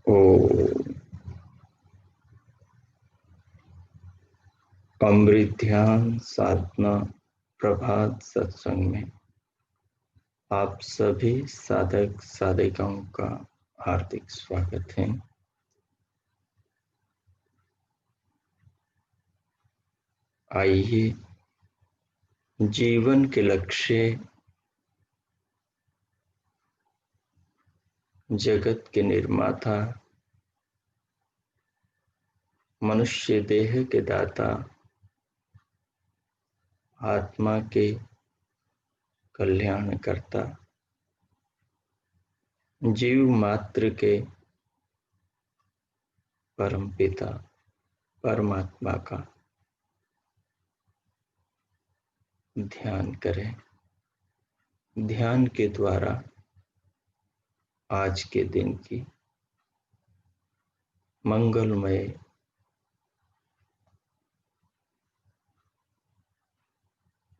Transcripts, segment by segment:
ओ अमृत ध्यान साधना प्रभात सत्संग में आप सभी साधक साधिकाओं का हार्दिक स्वागत है। आइए जीवन के लक्ष्य, जगत के निर्माता, मनुष्य देह के दाता, आत्मा के कल्याणकर्ता, जीव मात्र के परमपिता परमात्मा का ध्यान करें। ध्यान के द्वारा आज के दिन की मंगलमय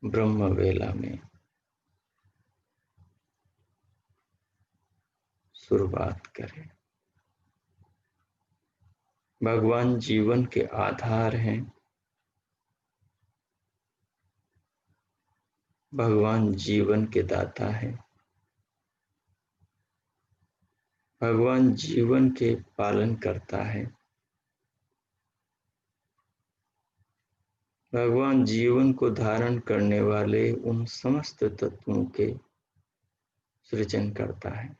ब्रह्म वेला में शुरुआत करें। भगवान जीवन के आधार हैं। भगवान जीवन के दाता हैं। भगवान जीवन के पालन करता है। भगवान जीवन को धारण करने वाले उन समस्त तत्वों के सृजन करता है,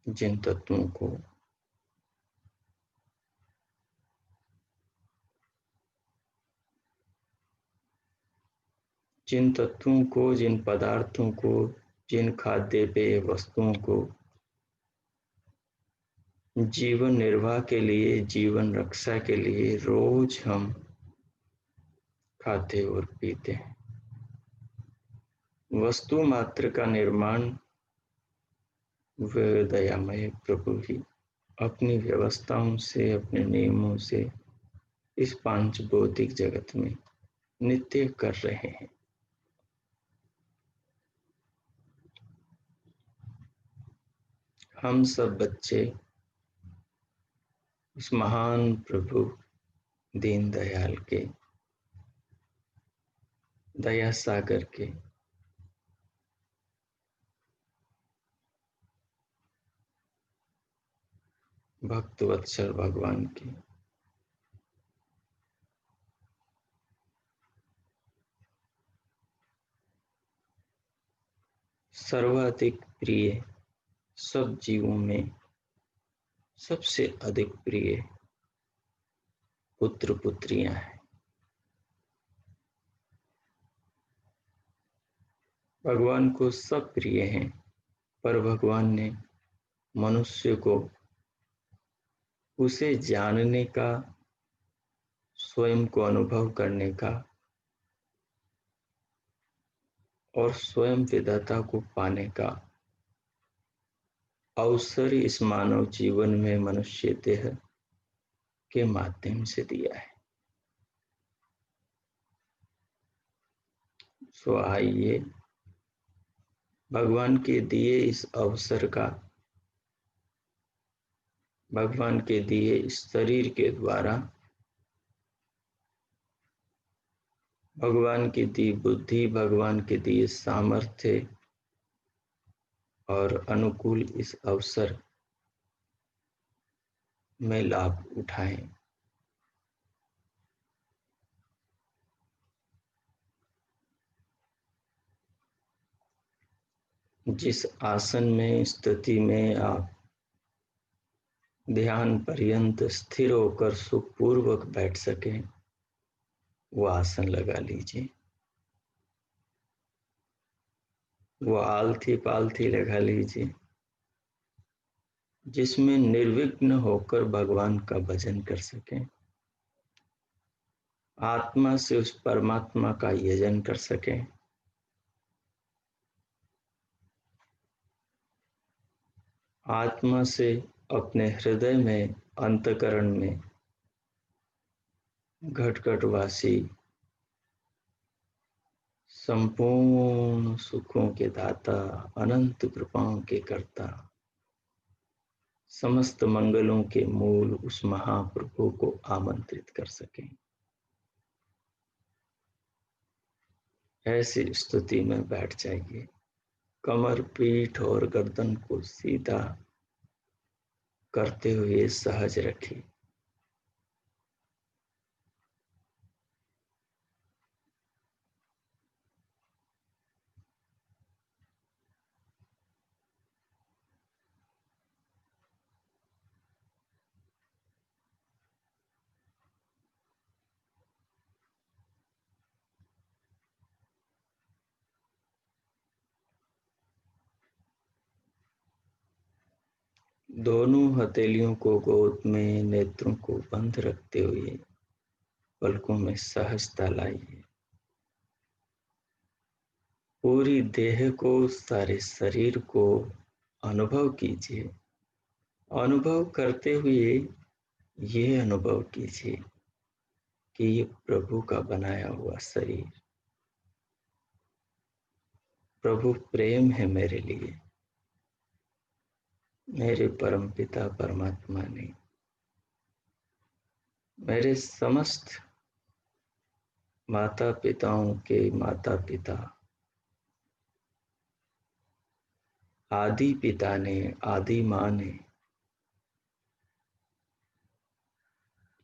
जिन तत्वों को जिन पदार्थों को, जिन खाद्य पेय वस्तुओं को जीवन निर्वाह के लिए, जीवन रक्षा के लिए रोज हम खाते और पीते हैं। वस्तु मात्र का निर्माण वे दयामय प्रभु ही अपनी व्यवस्थाओं से, अपने नियमों से इस पांच भौतिक जगत में नित्य कर रहे हैं। हम सब बच्चे उस महान प्रभु दीनदयाल के दया सागर के भक्त वत्सल भगवान की सर्वाधिक प्रिय, सब जीवों में सबसे अधिक प्रिय पुत्र पुत्रियां हैं। भगवान को सब प्रिय हैं, पर भगवान ने मनुष्य को उसे जानने का, स्वयं को अनुभव करने का और स्वयं विधाता को पाने का अवसर इस मानव जीवन में मनुष्य देह के माध्यम से दिया है। सो आइए भगवान के दिए इस अवसर का, भगवान के दिए इस शरीर के द्वारा, भगवान की दी बुद्धि, भगवान के दिए सामर्थ्य और अनुकूल इस अवसर में लाभ उठाएं। जिस आसन में, स्थिति में आप ध्यान पर्यंत स्थिर होकर सुखपूर्वक बैठ सकें, वो आसन लगा लीजिए। वो आलथी पालथी लगा लीजिए, जिसमें निर्विघ्न होकर भगवान का भजन कर सकें, आत्मा से उस परमात्मा का यजन कर सकें। आत्मा से अपने हृदय में, अंतःकरण में घटघटवासी संपूर्ण सुखों के दाता, अनंत कृपाओं के कर्ता समस्त मंगलों के मूल उस महाप्रभु को आमंत्रित कर सकें। ऐसी स्तुति में बैठ जाइए। कमर, पीठ और गर्दन को सीधा करते हुए सहज रखिए। दोनों हथेलियों को गोद में नेत्रों को बंद रखते हुए पलकों में सहजता लाइए। पूरी देह को, सारे शरीर को अनुभव कीजिए। अनुभव करते हुए ये अनुभव कीजिए कि ये प्रभु का बनाया हुआ शरीर, प्रभु प्रेम है मेरे लिए। मेरे परमपिता परमात्मा ने मेरे समस्त माता पिताओं के माता पिता, आदि पिता ने, आदि माँ ने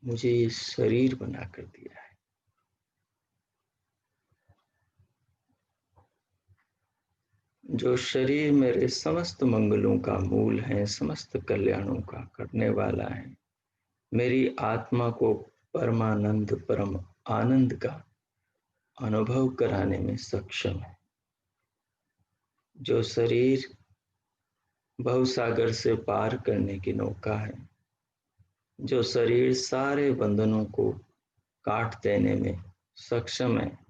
मुझे ये शरीर बनाकर दिया है। जो शरीर मेरे समस्त मंगलों का मूल है, समस्त कल्याणों का करने वाला है, मेरी आत्मा को परमानंद, परम आनंद का अनुभव कराने में सक्षम है। जो शरीर भवसागर से पार करने की नौका है, जो शरीर सारे बंधनों को काट देने में सक्षम है,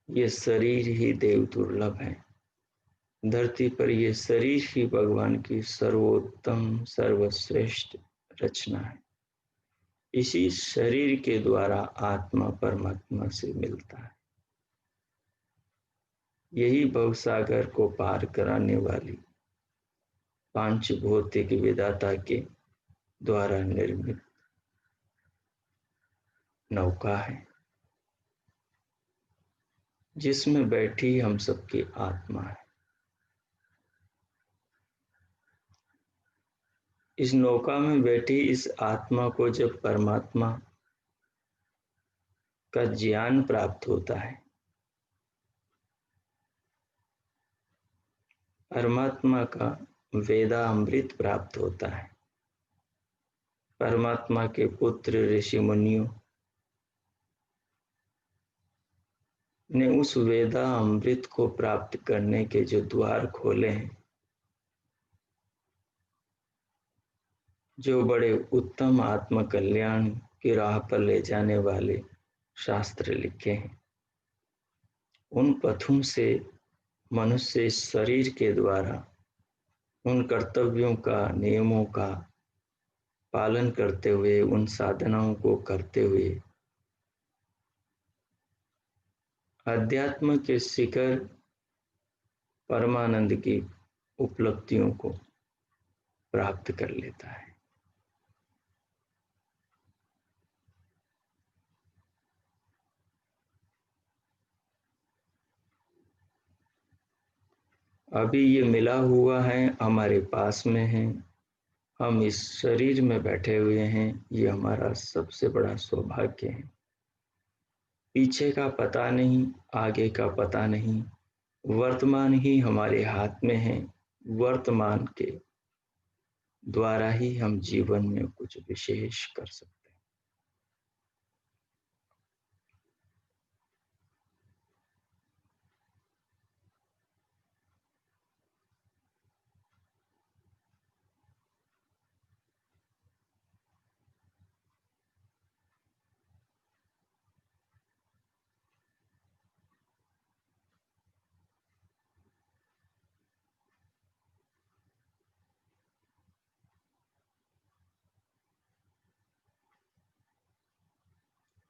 ये शरीर ही देव दुर्लभ है। धरती पर ये शरीर ही भगवान की सर्वोत्तम सर्वश्रेष्ठ रचना है। इसी शरीर के द्वारा आत्मा परमात्मा से मिलता है। यही भवसागर को पार कराने वाली पांच भौतिक विधाता के द्वारा निर्मित नौका है, जिसमें बैठी हम सबकी आत्मा है। इस नौका में बैठी इस आत्मा को जब परमात्मा का ज्ञान प्राप्त होता है, परमात्मा का वेदामृत प्राप्त होता है, परमात्मा के पुत्र ऋषि मुनियों ने उस वेदामृत को प्राप्त करने के जो द्वार खोले हैं, जो बड़े उत्तम आत्म कल्याण की राह पर ले जाने वाले शास्त्र लिखे हैं, उन पथों से मनुष्य इस शरीर के द्वारा उन कर्तव्यों का, नियमों का पालन करते हुए, उन साधनाओं को करते हुए अध्यात्म के शिखर परमानंद की उपलब्धियों को प्राप्त कर लेता है। अभी ये मिला हुआ है, हमारे पास में है, हम इस शरीर में बैठे हुए हैं, ये हमारा सबसे बड़ा सौभाग्य है। पीछे का पता नहीं, आगे का पता नहीं, वर्तमान ही हमारे हाथ में है। वर्तमान के द्वारा ही हम जीवन में कुछ विशेष कर सकते हैं।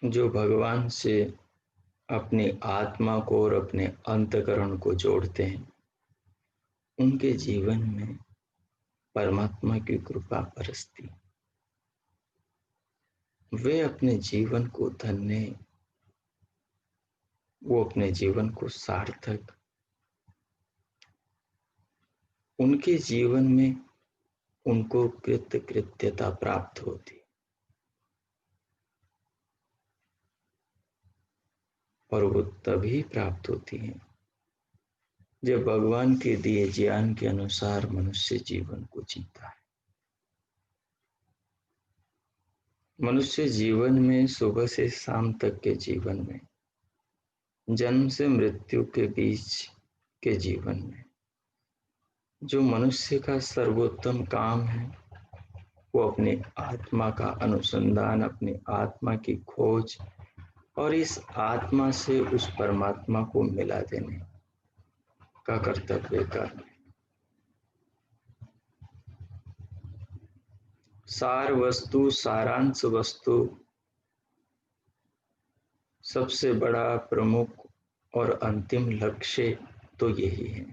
जो भगवान से अपनी आत्मा को और अपने अंतःकरण को जोड़ते हैं, उनके जीवन में परमात्मा की कृपा बरसती। वे अपने जीवन को धन्य, वो अपने जीवन को सार्थक, उनके जीवन में उनको कृतकृत्यता प्राप्त होती। और वो तभी प्राप्त होती है जब भगवान के दिए ज्ञान के अनुसार मनुष्य जीवन को जीता है। मनुष्य जीवन में सुबह से शाम तक के जीवन में, जन्म से मृत्यु के बीच के जीवन में, जो मनुष्य का सर्वोत्तम काम है वो अपनी आत्मा का अनुसंधान, अपनी आत्मा की खोज और इस आत्मा से उस परमात्मा को मिला देने का कर्तव्य करना। सार वस्तु, सारांश वस्तु, सबसे बड़ा, प्रमुख और अंतिम लक्ष्य तो यही है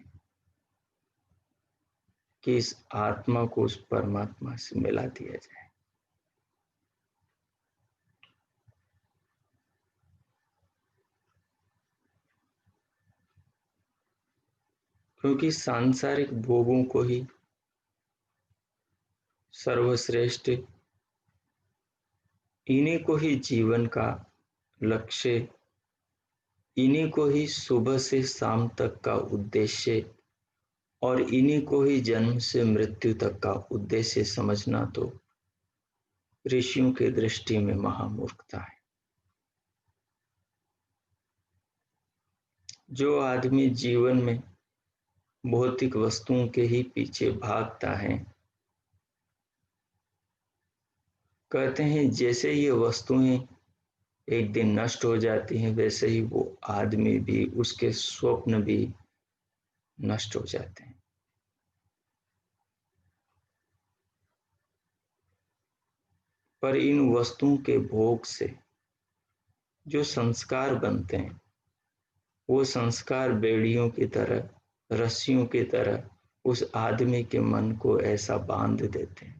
कि इस आत्मा को उस परमात्मा से मिला दिया जाए। क्योंकि सांसारिक भोगों को ही सर्वश्रेष्ठ, इन्हीं को ही जीवन का लक्ष्य, इन्हीं को ही सुबह से शाम तक का उद्देश्य और इन्हीं को ही जन्म से मृत्यु तक का उद्देश्य समझना तो ऋषियों की दृष्टि में महामूर्खता है। जो आदमी जीवन में भौतिक वस्तुओं के ही पीछे भागता है, कहते हैं जैसे ये वस्तुएं एक दिन नष्ट हो जाती हैं, वैसे ही वो आदमी भी, उसके स्वप्न भी नष्ट हो जाते हैं। पर इन वस्तुओं के भोग से जो संस्कार बनते हैं, वो संस्कार बेड़ियों की तरह, रस्सियों की तरह उस आदमी के मन को ऐसा बांध देते हैं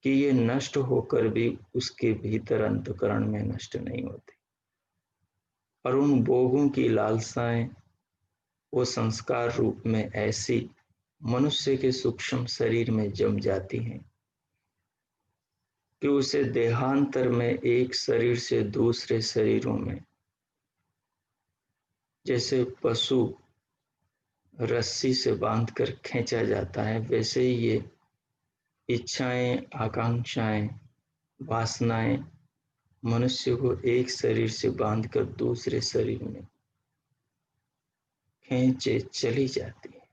कि ये नष्ट होकर भी उसके भीतर अंतःकरण में नष्ट नहीं होते। और उन भोगों की लालसाएं वो संस्कार रूप में ऐसी मनुष्य के सूक्ष्म शरीर में जम जाती हैं कि उसे देहांतर में एक शरीर से दूसरे शरीरों में, जैसे पशु रस्सी से बांधकर खींचा जाता है, वैसे ही ये इच्छाएं, आकांक्षाएं, वासनाएं मनुष्य को एक शरीर से बांधकर दूसरे शरीर में खींचे चली जाती है।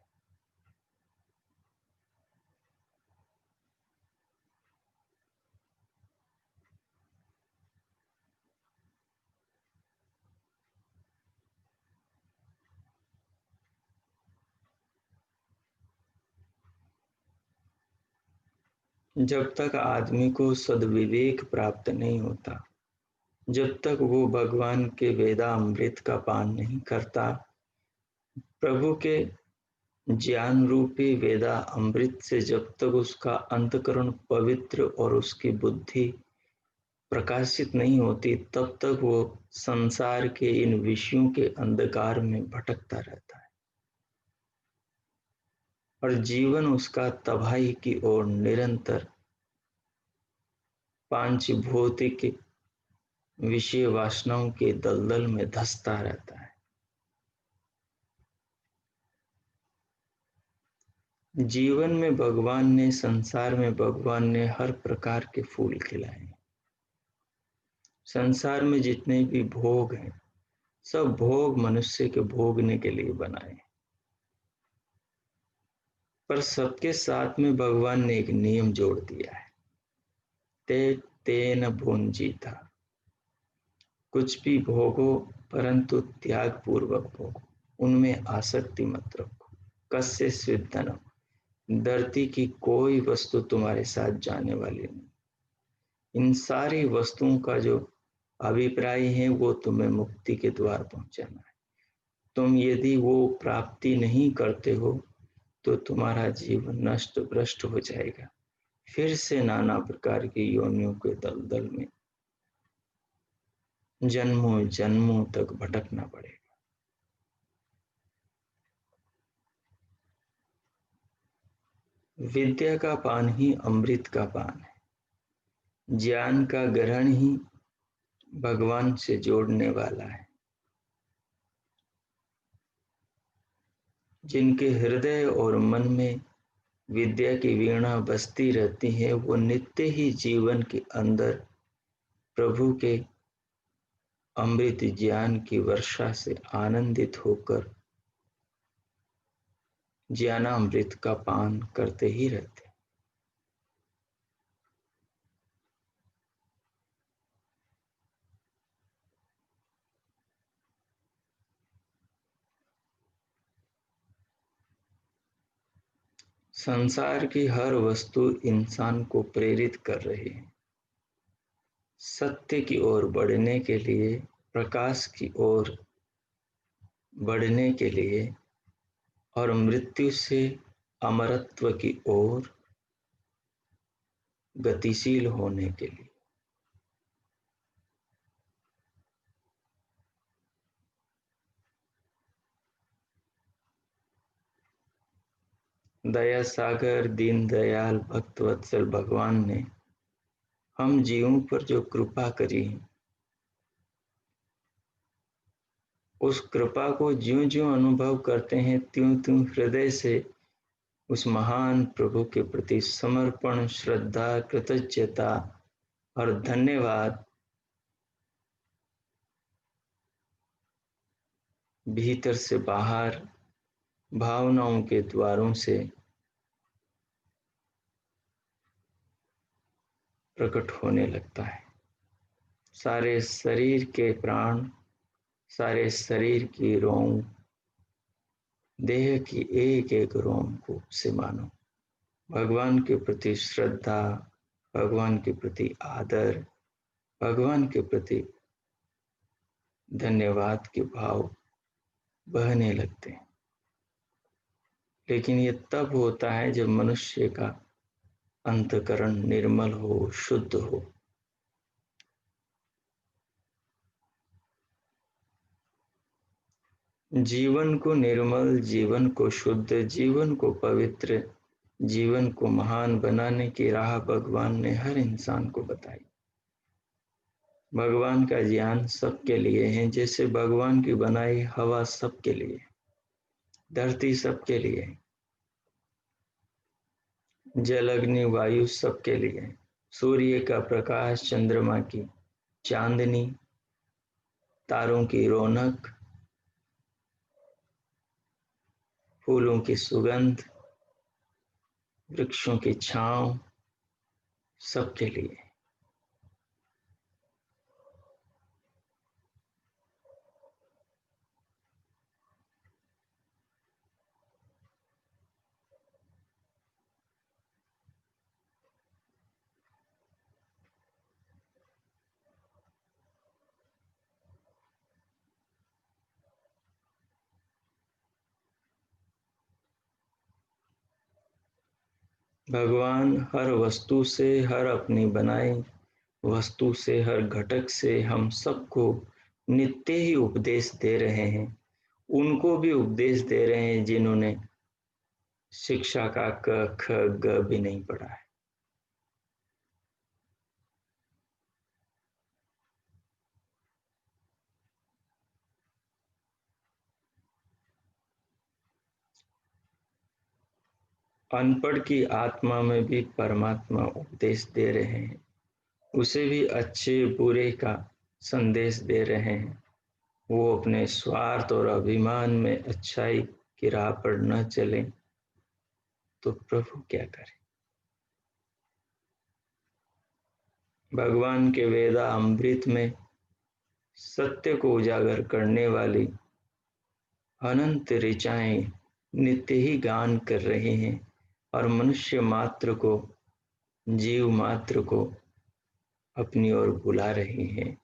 जब तक आदमी को सद्विवेक प्राप्त नहीं होता, जब तक वो भगवान के वेदामृत का पान नहीं करता, प्रभु के ज्ञान रूपी वेदा अमृत से जब तक उसका अंतःकरण पवित्र और उसकी बुद्धि प्रकाशित नहीं होती, तब तक वो संसार के इन विषयों के अंधकार में भटकता रहता है और जीवन उसका तबाही की ओर निरंतर पांच भौतिक विषय वासनाओं के दलदल में धंसता रहता है। जीवन में भगवान ने, संसार में भगवान ने हर प्रकार के फूल खिलाए। संसार में जितने भी भोग हैं, सब भोग मनुष्य के भोगने के लिए बनाए, पर सबके साथ में भगवान ने एक नियम जोड़ दिया है, ते तेन भुंजीता। कुछ भी भोगो परंतु त्याग पूर्वक भोगो, उनमें आसक्ति मत रखो। कस्य स्विद्धनम, धरती की कोई वस्तु तुम्हारे साथ जाने वाली नहीं। इन सारी वस्तुओं का जो अभिप्राय हैं वो तुम्हें मुक्ति के द्वार पहुंचाना है। तुम यदि वो प्राप्ति नहीं करते हो तो तुम्हारा जीवन नष्ट भ्रष्ट हो जाएगा, फिर से नाना प्रकार की योनियों के दलदल में जन्मों जन्मों तक भटकना पड़ेगा। विद्या का पान ही अमृत का पान है। ज्ञान का ग्रहण ही भगवान से जोड़ने वाला है। जिनके हृदय और मन में विद्या की वीणा बजती रहती है, वो नित्य ही जीवन के अंदर प्रभु के अमृत ज्ञान की वर्षा से आनंदित होकर ज्ञानामृत का पान करते ही रहते। संसार की हर वस्तु इंसान को प्रेरित कर रही है सत्य की ओर बढ़ने के लिए, प्रकाश की ओर बढ़ने के लिए और मृत्यु से अमरत्व की ओर गतिशील होने के लिए। दया सागर दीन दयाल भक्तवत्सल भगवान ने हम जीवों पर जो कृपा करी, उस कृपा को ज्यों ज्यों अनुभव करते हैं, त्यों त्यों हृदय से उस महान प्रभु के प्रति समर्पण, श्रद्धा, कृतज्ञता और धन्यवाद भीतर से बाहर भावनाओं के द्वारों से प्रकट होने लगता है। सारे शरीर के प्राण, सारे शरीर की रोम, देह की एक एक रोम को से मानो भगवान के प्रति श्रद्धा, भगवान के प्रति आदर, भगवान के प्रति धन्यवाद के भाव बहने लगते हैं। लेकिन ये तब होता है जब मनुष्य का अंतःकरण निर्मल हो, शुद्ध हो। जीवन को निर्मल, जीवन को शुद्ध, जीवन को पवित्र, जीवन को महान बनाने की राह भगवान ने हर इंसान को बताई। भगवान का ज्ञान सबके लिए है, जैसे भगवान की बनाई हवा सबके लिए, धरती सबके लिए, जल अग्नि वायु सबके लिए, सूर्य का प्रकाश, चंद्रमा की चांदनी, तारों की रौनक, फूलों की सुगंध, वृक्षों की छांव, सबके लिए। भगवान हर वस्तु से, हर अपनी बनाई वस्तु से, हर घटक से हम सबको नित्य ही उपदेश दे रहे हैं। उनको भी उपदेश दे रहे हैं जिन्होंने शिक्षा का क ख ग भी नहीं पढ़ा है। अनपढ़ की आत्मा में भी परमात्मा उपदेश दे रहे हैं, उसे भी अच्छे बुरे का संदेश दे रहे हैं। वो अपने स्वार्थ और अभिमान में अच्छाई की राह पर न चले तो प्रभु क्या करे। भगवान के वेदा अमृत में सत्य को उजागर करने वाली अनंत ऋचाएं नित्य ही गान कर रहे हैं और मनुष्य मात्र को, जीव मात्र को अपनी ओर बुला रही हैं।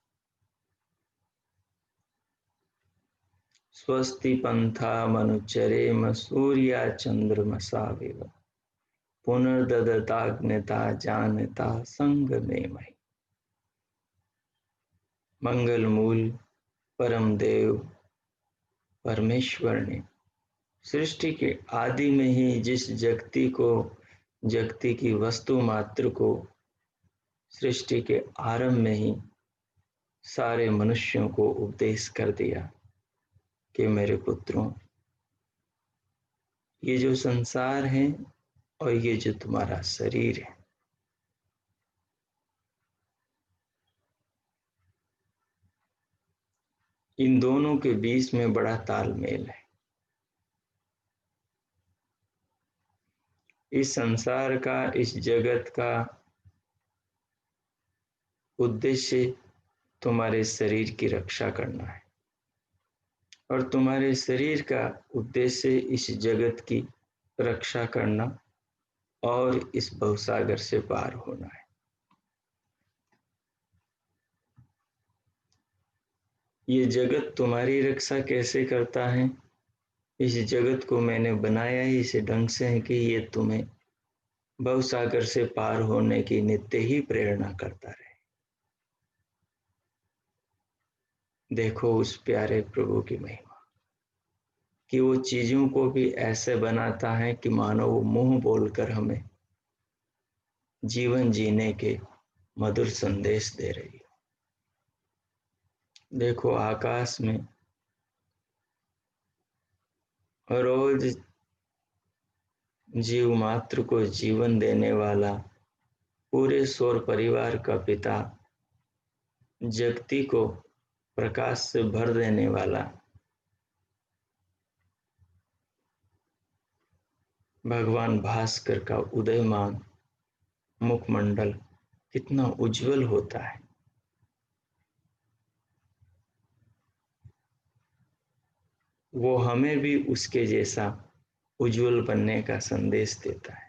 स्वस्ति पंथा मनुचरेम सूर्या चंद्रमसाविव पुनर्ददताग्निता जानता संग में मही। मंगल मूल परम देव परमेश्वर ने सृष्टि के आदि में ही जिस जगती की वस्तु मात्र को सृष्टि के आरंभ में ही सारे मनुष्यों को उपदेश कर दिया कि मेरे पुत्रों, ये जो संसार है और ये जो तुम्हारा शरीर है, इन दोनों के बीच में बड़ा तालमेल है। इस संसार का, इस जगत का उद्देश्य तुम्हारे शरीर की रक्षा करना है और तुम्हारे शरीर का उद्देश्य इस जगत की रक्षा करना और इस भवसागर से पार होना है। ये जगत तुम्हारी रक्षा कैसे करता है? इस जगत को मैंने बनाया ही इस ढंग से है कि ये तुम्हें भवसागर से पार होने की नित्य ही प्रेरणा करता रहे। देखो उस प्यारे प्रभु की महिमा कि वो चीजों को भी ऐसे बनाता है कि मानो वो मुंह बोलकर हमें जीवन जीने के मधुर संदेश दे रही है। देखो आकाश में रोज जीव मात्र को जीवन देने वाला, पूरे सौर परिवार का पिता, जगती को प्रकाश से भर देने वाला भगवान भास्कर का उदयमान मुखमंडल कितना उज्जवल होता है। वो हमें भी उसके जैसा उज्जवल बनने का संदेश देता है।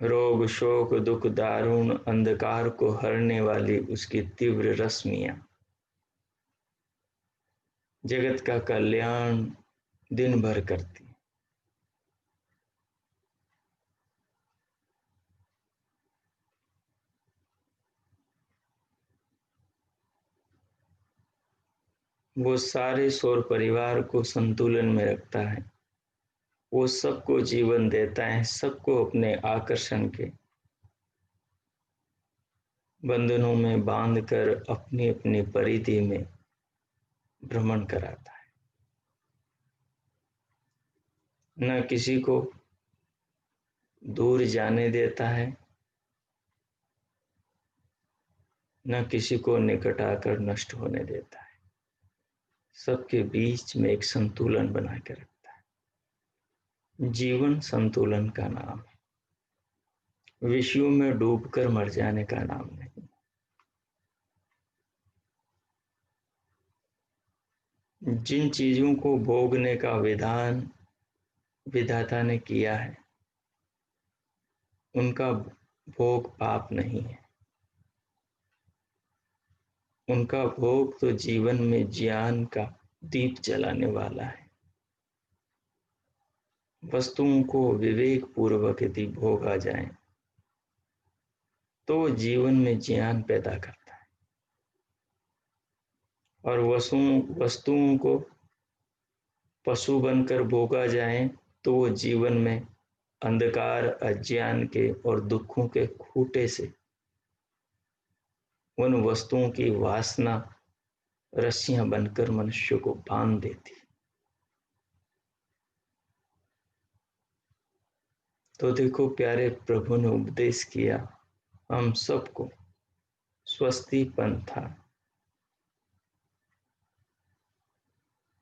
रोग शोक दुख दारुण अंधकार को हरने वाली उसकी तीव्र रश्मियां जगत का कल्याण दिन भर करती। वो सारे सौर परिवार को संतुलन में रखता है। वो सबको जीवन देता है, सबको अपने आकर्षण के बंधनों में बांधकर अपनी अपनी परिधि में भ्रमण कराता है। न किसी को दूर जाने देता है, न किसी को निकट आकर नष्ट होने देता है। सबके बीच में एक संतुलन बना के रखता है। जीवन संतुलन का नाम है, विषयों में डूबकर मर जाने का नाम नहीं। जिन चीजों को भोगने का विधान विधाता ने किया है, उनका भोग पाप नहीं है। उनका भोग तो जीवन में ज्ञान का दीप जलाने वाला है। वस्तुओं को विवेक पूर्वक यदि भोगा जाए तो जीवन में ज्ञान पैदा करता है और वस्तुओं को पशु बनकर भोगा जाए तो वो जीवन में अंधकार अज्ञान के और दुखों के खूंटे से उन वस्तुओं की वासना रस्सियां बनकर मनुष्य को बांध देती। तो देखो प्यारे प्रभु ने उपदेश किया हम सबको, स्वस्ति पंथा।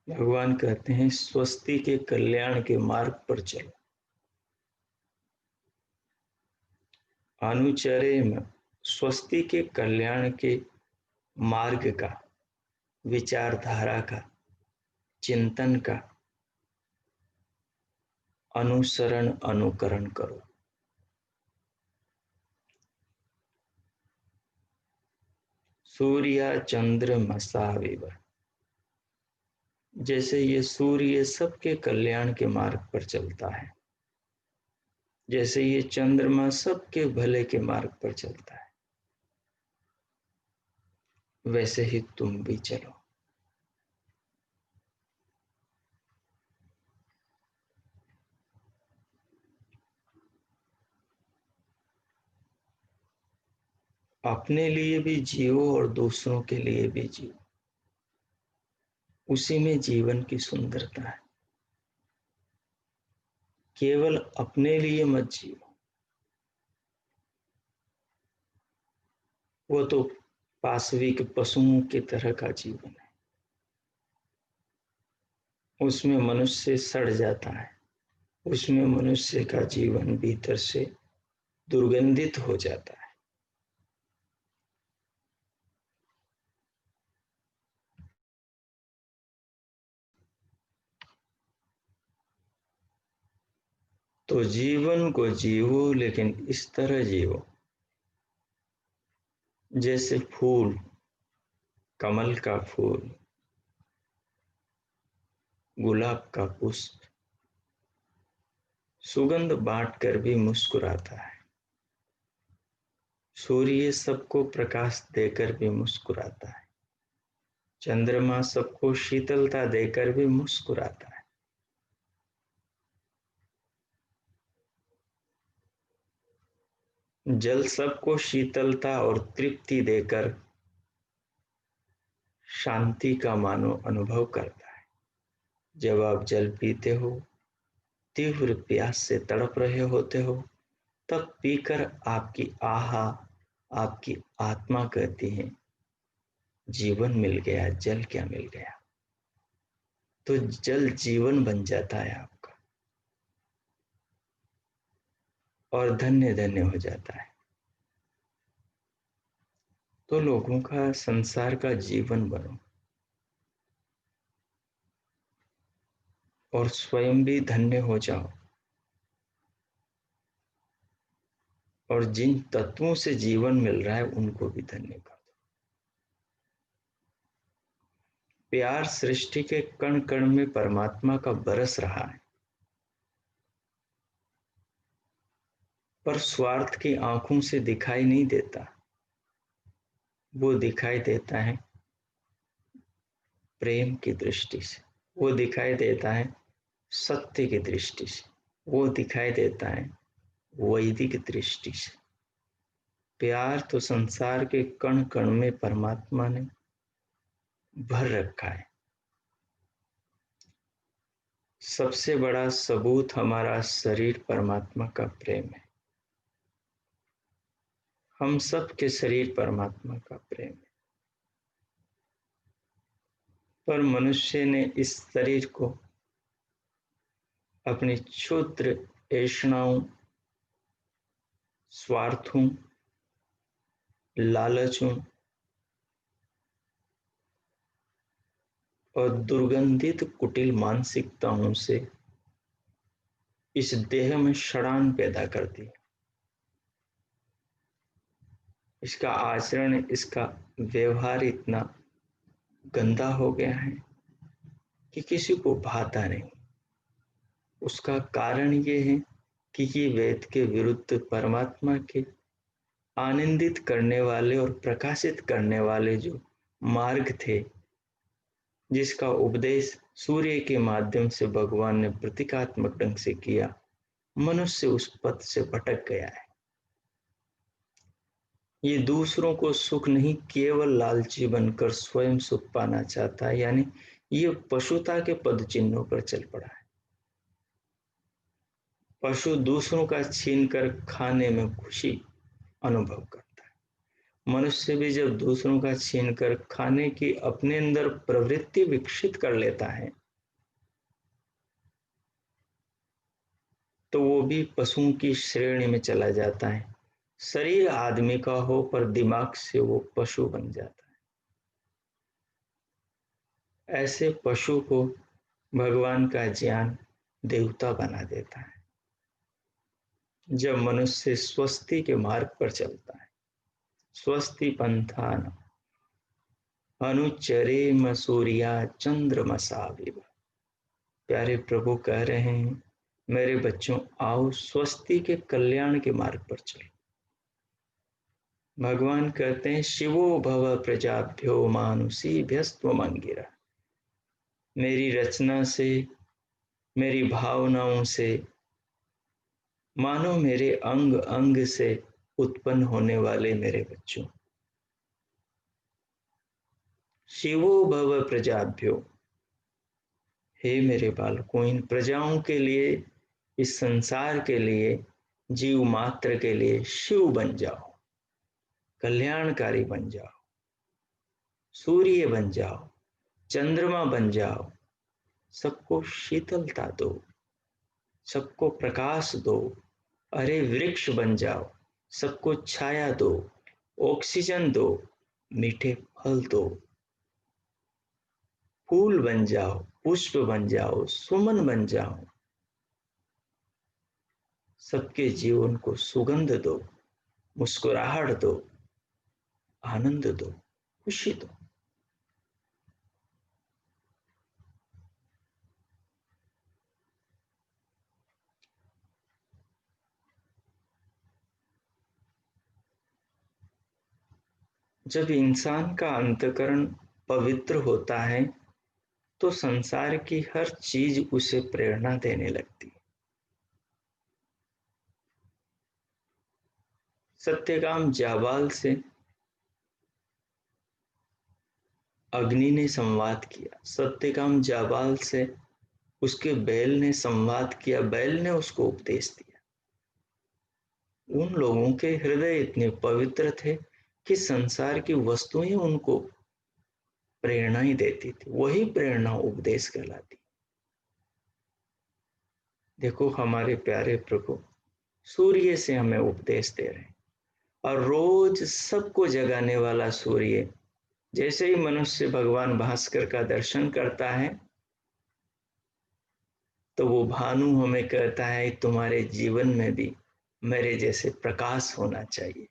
भगवान कहते हैं स्वस्ति के कल्याण के मार्ग पर चलो। अनुचरे में स्वस्ति के कल्याण के मार्ग का, विचारधारा का, चिंतन का अनुसरण अनुकरण करो। सूर्य चंद्रमसाविव, जैसे ये सूर्य सबके कल्याण के मार्ग पर चलता है, जैसे ये चंद्रमा सबके भले के मार्ग पर चलता है, वैसे ही तुम भी चलो। अपने लिए भी जियो और दूसरों के लिए भी जियो, उसी में जीवन की सुंदरता है। केवल अपने लिए मत जियो, वो तो पाशविक पशुओं की तरह का जीवन है, उसमें मनुष्य सड़ जाता है, उसमें मनुष्य का जीवन भीतर से दुर्गंधित हो जाता है। तो जीवन को जीवो, लेकिन इस तरह जियो जैसे फूल, कमल का फूल, गुलाब का पुष्प सुगंध बांट कर भी मुस्कुराता है, सूर्य सबको प्रकाश देकर भी मुस्कुराता है, चंद्रमा सबको शीतलता देकर भी मुस्कुराता है। जल सबको शीतलता और तृप्ति देकर शांति का मानो अनुभव करता है। जब आप जल पीते हो, तीव्र प्यास से तड़प रहे होते हो, तब पीकर आपकी आहा, आपकी आत्मा कहती है जीवन मिल गया, जल क्या मिल गया। तो जल जीवन बन जाता है आपका और धन्य धन्य हो जाता है। तो लोगों का, संसार का जीवन बनो और स्वयं भी धन्य हो जाओ, और जिन तत्वों से जीवन मिल रहा है उनको भी धन्य कर दो। प्यार सृष्टि के कण कण में परमात्मा का बरस रहा है, पर स्वार्थ की आंखों से दिखाई नहीं देता, वो दिखाई देता है प्रेम की दृष्टि से, वो दिखाई देता है सत्य की दृष्टि से, वो दिखाई देता है वैदिक दृष्टि से। प्यार तो संसार के कण कण में परमात्मा ने भर रखा है। सबसे बड़ा सबूत हमारा शरीर परमात्मा का प्रेम है, हम सब के शरीर परमात्मा का प्रेम है, पर मनुष्य ने इस शरीर को अपनी क्षुद्र ऐषणाओं, स्वार्थों, लालचों और दुर्गंधित कुटिल मानसिकताओं से इस देह में षड़ान पैदा कर दी। इसका आचरण, इसका व्यवहार इतना गंदा हो गया है कि किसी को भाता नहीं। उसका कारण ये है कि ये वेद के विरुद्ध परमात्मा के आनंदित करने वाले और प्रकाशित करने वाले जो मार्ग थे, जिसका उपदेश सूर्य के माध्यम से भगवान ने प्रतीकात्मक ढंग से किया, मनुष्य उस पथ से भटक गया है। ये दूसरों को सुख नहीं, केवल लालची बनकर स्वयं सुख पाना चाहता है, यानी ये पशुता के पद चिन्हों पर चल पड़ा है। पशु दूसरों का छीनकर खाने में खुशी अनुभव करता है, मनुष्य भी जब दूसरों का छीनकर खाने की अपने अंदर प्रवृत्ति विकसित कर लेता है, तो वो भी पशुओं की श्रेणी में चला जाता है। शरीर आदमी का हो पर दिमाग से वो पशु बन जाता है। ऐसे पशु को भगवान का ज्ञान देवता बना देता है। जब मनुष्य स्वस्ति के मार्ग पर चलता है, स्वस्ति पंथान, अनुचरे सूर्या चंद्रमसाविव। प्यारे प्रभु कह रहे हैं, मेरे बच्चों आओ स्वस्ति के कल्याण के मार्ग पर चलो। भगवान कहते हैं, शिवो भव प्रजाभ्यो मानुषीभ्यस्त्वम् अंगिरा। मेरी रचना से, मेरी भावनाओं से, मानो मेरे अंग अंग से उत्पन्न होने वाले मेरे बच्चों, शिवो भव प्रजाभ्यो, हे मेरे बालकों, इन प्रजाओं के लिए, इस संसार के लिए, जीव मात्र के लिए शिव बन जाओ, कल्याणकारी बन जाओ, सूर्य बन जाओ, चंद्रमा बन जाओ, सबको शीतलता दो, सबको प्रकाश दो। अरे वृक्ष बन जाओ, सबको छाया दो, ऑक्सीजन दो, मीठे फल दो। फूल बन जाओ, पुष्प बन जाओ, सुमन बन जाओ, सबके जीवन को सुगंध दो, मुस्कुराहट दो, आनंद दो, खुशी दो। जब इंसान का अंतःकरण पवित्र होता है तो संसार की हर चीज उसे प्रेरणा देने लगती है। सत्यकाम जाबाल से अग्नि ने संवाद किया, सत्यकाम जाबाल से उसके बैल ने संवाद किया, बैल ने उसको उपदेश दिया। उन लोगों के हृदय इतने पवित्र थे कि संसार की वस्तुएं उनको प्रेरणा ही देती थी, वही प्रेरणा उपदेश कहलाती। देखो हमारे प्यारे प्रभु सूर्य से हमें उपदेश दे रहे हैं, और रोज सबको जगाने वाला सूर्य जैसे ही मनुष्य भगवान भास्कर का दर्शन करता है तो वो भानु हमें कहता है, तुम्हारे जीवन में भी मेरे जैसे प्रकाश होना चाहिए।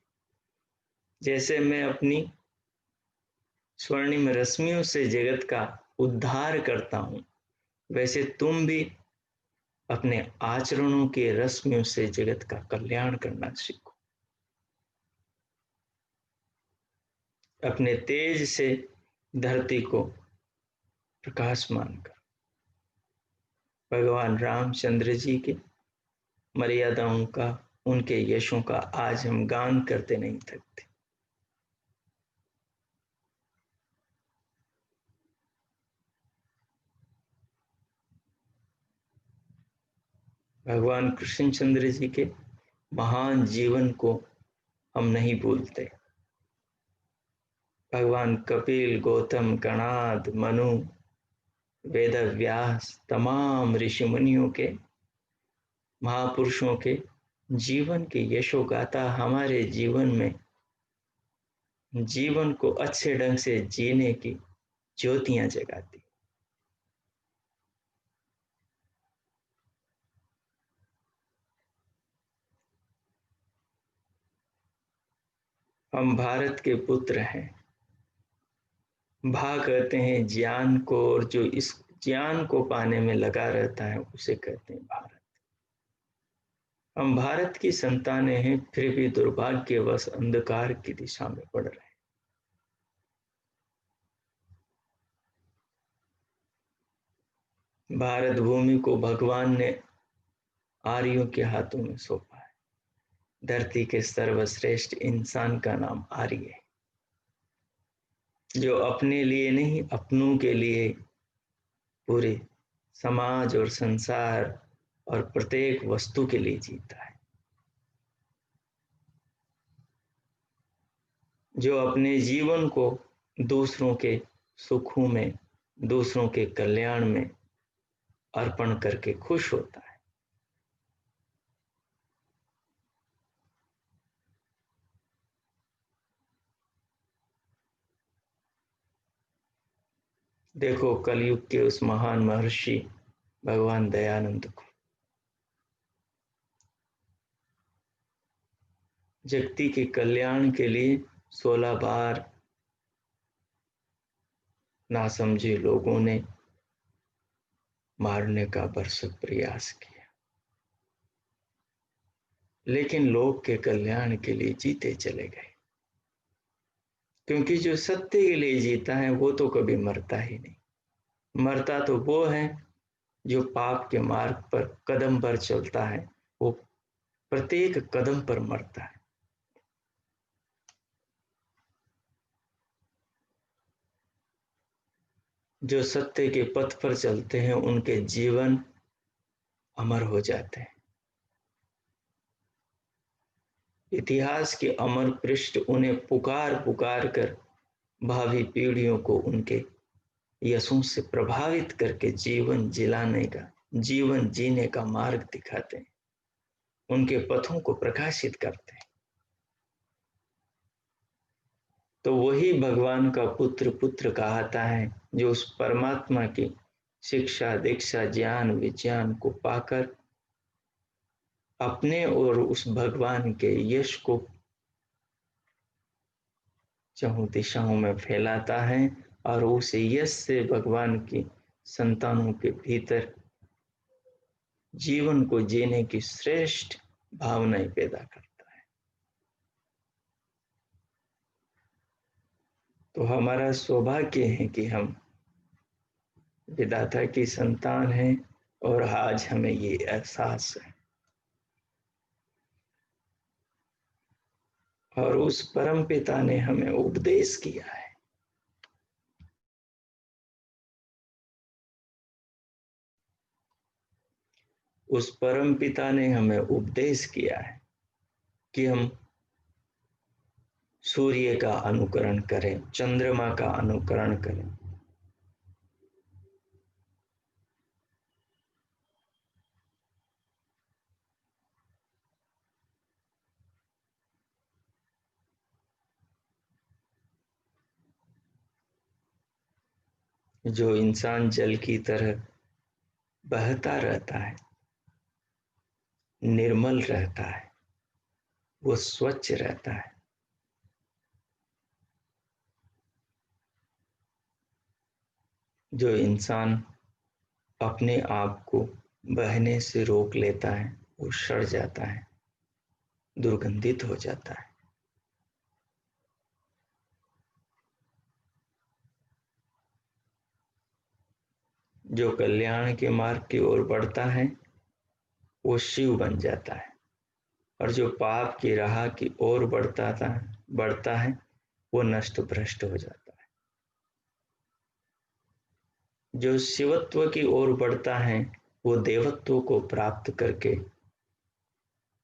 जैसे मैं अपनी स्वर्णिम रश्मियों से जगत का उद्धार करता हूं, वैसे तुम भी अपने आचरणों के रश्मियों से जगत का कल्याण करना सीखो। अपने तेज से धरती को प्रकाशमान कर। भगवान रामचंद्र जी के मर्यादाओं का, उनके यशों का आज हम गान करते नहीं थकते। भगवान कृष्णचंद्र जी के महान जीवन को हम नहीं भूलते। भगवान कपिल, गौतम, कणाद, मनु, वेद व्यास, तमाम ऋषि मुनियों के, महापुरुषों के जीवन की यशोगाथा हमारे जीवन में जीवन को अच्छे ढंग से जीने की ज्योतियां जगाती। हम भारत के पुत्र हैं। भा कहते हैं ज्ञान को, और जो इस ज्ञान को पाने में लगा रहता है उसे कहते हैं भारत। हम भारत की संतानें हैं, फिर भी दुर्भाग्यवश अंधकार की दिशा में बढ़ रहे हैं। भारत भूमि को भगवान ने आर्यों के हाथों में सौंपा है। धरती के सर्वश्रेष्ठ इंसान का नाम आर्य है, जो अपने लिए नहीं, अपनों के लिए पूरे समाज और संसार और प्रत्येक वस्तु के लिए जीता है। जो अपने जीवन को दूसरों के सुखों में, दूसरों के कल्याण में अर्पण करके खुश होता है। देखो कलयुग के उस महान महर्षि भगवान दयानंद को, जगती के कल्याण के लिए 16 बार नासमझे लोगों ने मारने का भरसक प्रयास किया, लेकिन लोग के कल्याण के लिए जीते चले गए। क्योंकि जो सत्य के लिए जीता है वो तो कभी मरता ही नहीं। मरता तो वो है जो पाप के मार्ग पर कदम भर चलता है, वो प्रत्येक कदम पर मरता है। जो सत्य के पथ पर चलते हैं उनके जीवन अमर हो जाते हैं। इतिहास के अमर पृष्ठ उन्हें पुकार पुकार कर भावी पीढ़ियों को उनके यशों से प्रभावित करके जीवन जीने का मार्ग दिखाते हैं, उनके पथों को प्रकाशित करते हैं। तो वही भगवान का पुत्र पुत्र कहता है जो उस परमात्मा की शिक्षा दीक्षा ज्ञान विज्ञान को पाकर अपने और उस भगवान के यश को चारों दिशाओं में फैलाता है और उस यश से भगवान की संतानों के भीतर जीवन को जीने की श्रेष्ठ भावनाएं पैदा करता है। तो हमारा सौभाग्य है कि हम विधाता की संतान हैं और आज हमें ये एहसास है। और उस परम पिता ने हमें उपदेश किया है। उस परम पिता ने हमें उपदेश किया है कि हम सूर्य का अनुकरण करें, चंद्रमा का अनुकरण करें। जो इंसान जल की तरह बहता रहता है, निर्मल रहता है, वो स्वच्छ रहता है। जो इंसान अपने आप को बहने से रोक लेता है वो सड़ जाता है, दुर्गंधित हो जाता है। जो कल्याण के मार्ग की ओर बढ़ता है वो शिव बन जाता है, और जो पाप की राह की ओर बढ़ता है वो नष्ट भ्रष्ट हो जाता है। जो शिवत्व की ओर बढ़ता है वो देवत्व को प्राप्त करके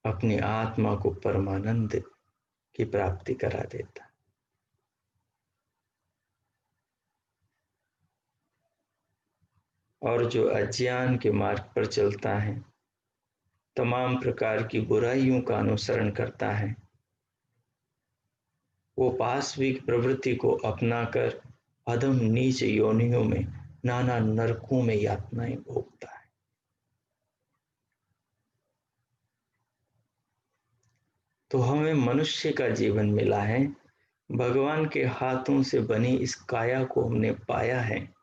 अपनी आत्मा को परमानंद की प्राप्ति करा देता है। और जो अज्ञान के मार्ग पर चलता है, तमाम प्रकार की बुराइयों का अनुसरण करता है, वो पाश्विक प्रवृत्ति को अपनाकर अधम नीच योनियों में नाना नरकों में यातनाएं भोगता है। तो हमें मनुष्य का जीवन मिला है, भगवान के हाथों से बनी इस काया को हमने पाया है,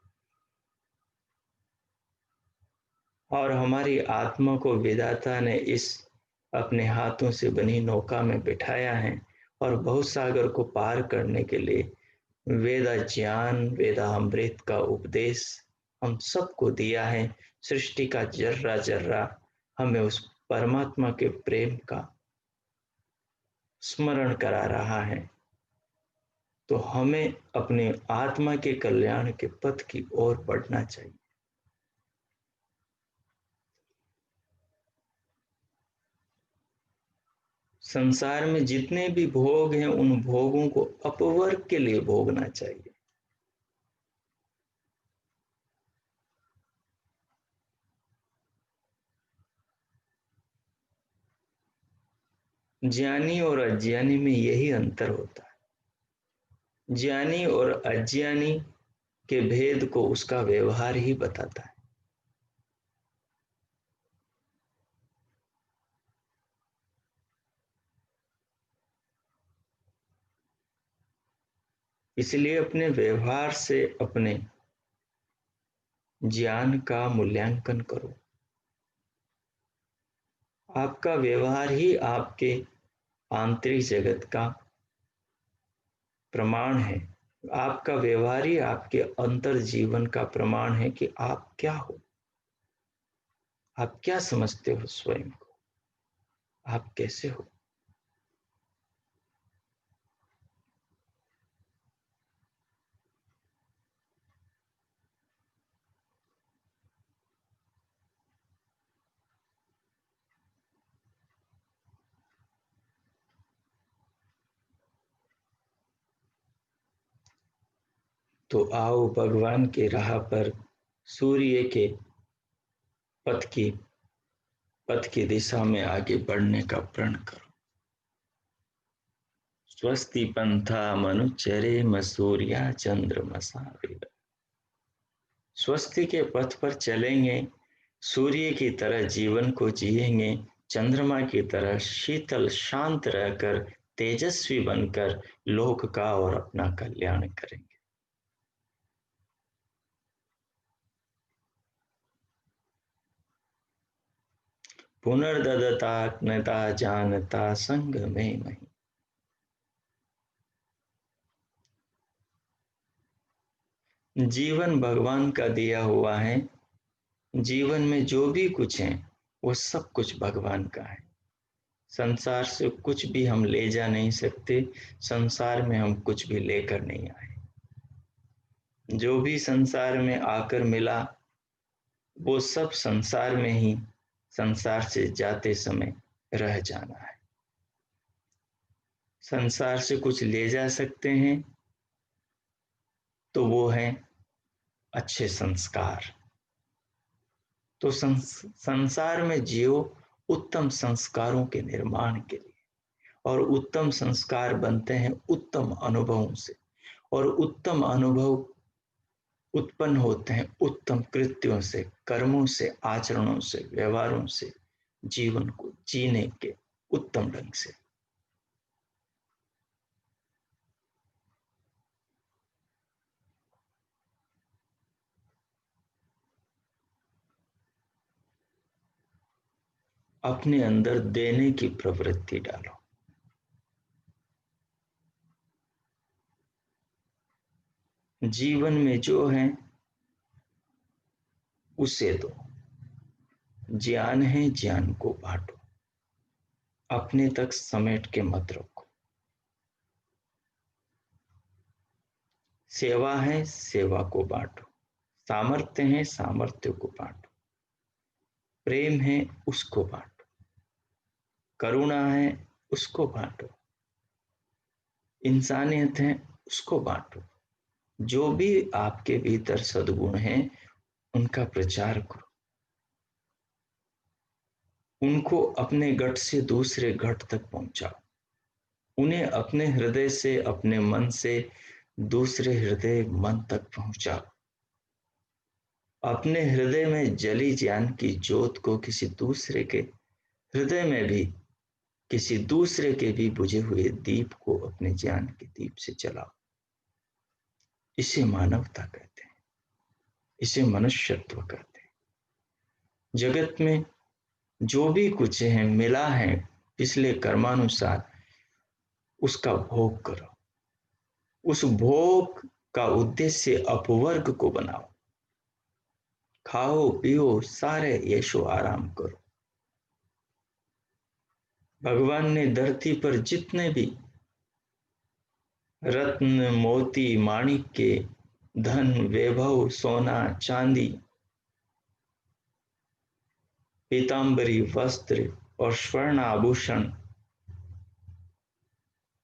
और हमारी आत्मा को विधाता ने इस अपने हाथों से बनी नौका में बिठाया है, और बहुत सागर को पार करने के लिए वेदा ज्ञान वेदामृत का उपदेश हम सबको दिया है। सृष्टि का जर्रा जर्रा हमें उस परमात्मा के प्रेम का स्मरण करा रहा है। तो हमें अपने आत्मा के कल्याण के पथ की ओर बढ़ना चाहिए। संसार में जितने भी भोग हैं उन भोगों को अपवर्ग के लिए भोगना चाहिए। ज्ञानी और अज्ञानी में यही अंतर होता है। ज्ञानी और अज्ञानी के भेद को उसका व्यवहार ही बताता है। इसलिए अपने व्यवहार से अपने ज्ञान का मूल्यांकन करो। आपका व्यवहार ही आपके आंतरिक जगत का प्रमाण है। आपका व्यवहार ही आपके अंतर जीवन का प्रमाण है कि आप क्या हो, आप क्या समझते हो स्वयं को, आप कैसे हो। तो आओ भगवान के राह पर सूर्य के पथ की पथ की दिशा में आगे बढ़ने का प्रण करो। स्वस्ति पंथा मनुचरे मसूर्या चंद्रमसा वेद। स्वस्ति के पथ पर चलेंगे, सूर्य की तरह जीवन को जिएंगे, चंद्रमा की तरह शीतल शांत रहकर तेजस्वी बनकर लोक का और अपना कल्याण करेंगे। पुनर्ददता ज्ञता जानता संग में मही। जीवन भगवान का दिया हुआ है। जीवन में जो भी कुछ है वो सब कुछ भगवान का है। संसार से कुछ भी हम ले जा नहीं सकते, संसार में हम कुछ भी लेकर नहीं आए। जो भी संसार में आकर मिला वो सब संसार में ही संसार से जाते समय रह जाना है। संसार से कुछ ले जा सकते हैं तो वो है अच्छे संस्कार। तो संसार में जियो उत्तम संस्कारों के निर्माण के लिए, और उत्तम संस्कार बनते हैं उत्तम अनुभवों से, और उत्तम अनुभव उत्पन्न होते हैं उत्तम कृत्यों से, कर्मों से, आचरणों से, व्यवहारों से, जीवन को जीने के उत्तम ढंग से। अपने अंदर देने की प्रवृत्ति डालो। जीवन में जो है उसे दो। ज्ञान है, ज्ञान को बांटो, अपने तक समेट के मत रखो। सेवा है, सेवा को बांटो। सामर्थ्य है, सामर्थ्य को बांटो। प्रेम है, उसको बांटो। करुणा है, उसको बांटो। इंसानियत है, उसको बांटो। जो भी आपके भीतर सद्गुण हैं उनका प्रचार करो। उनको अपने गढ़ से दूसरे गढ़ तक पहुंचाओ। उन्हें अपने हृदय से, अपने मन से दूसरे हृदय मन तक पहुंचाओ। अपने हृदय में जली ज्ञान की ज्योत को किसी दूसरे के हृदय में भी, किसी दूसरे के भी बुझे हुए दीप को अपने ज्ञान के दीप से जलाओ। इसे मानवता कहते हैं, इसे मनुष्यत्व कहते हैं। जगत में जो भी कुछ है मिला है पिछले कर्मानुसार, उसका भोग करो। उस भोग का उद्देश्य अपवर्ग को बनाओ। खाओ पियो सारे यशो आराम करो। भगवान ने धरती पर जितने भी रत्न मोती माणिक्य धन वैभव सोना चांदी पीतांबरी वस्त्र और स्वर्ण आभूषण,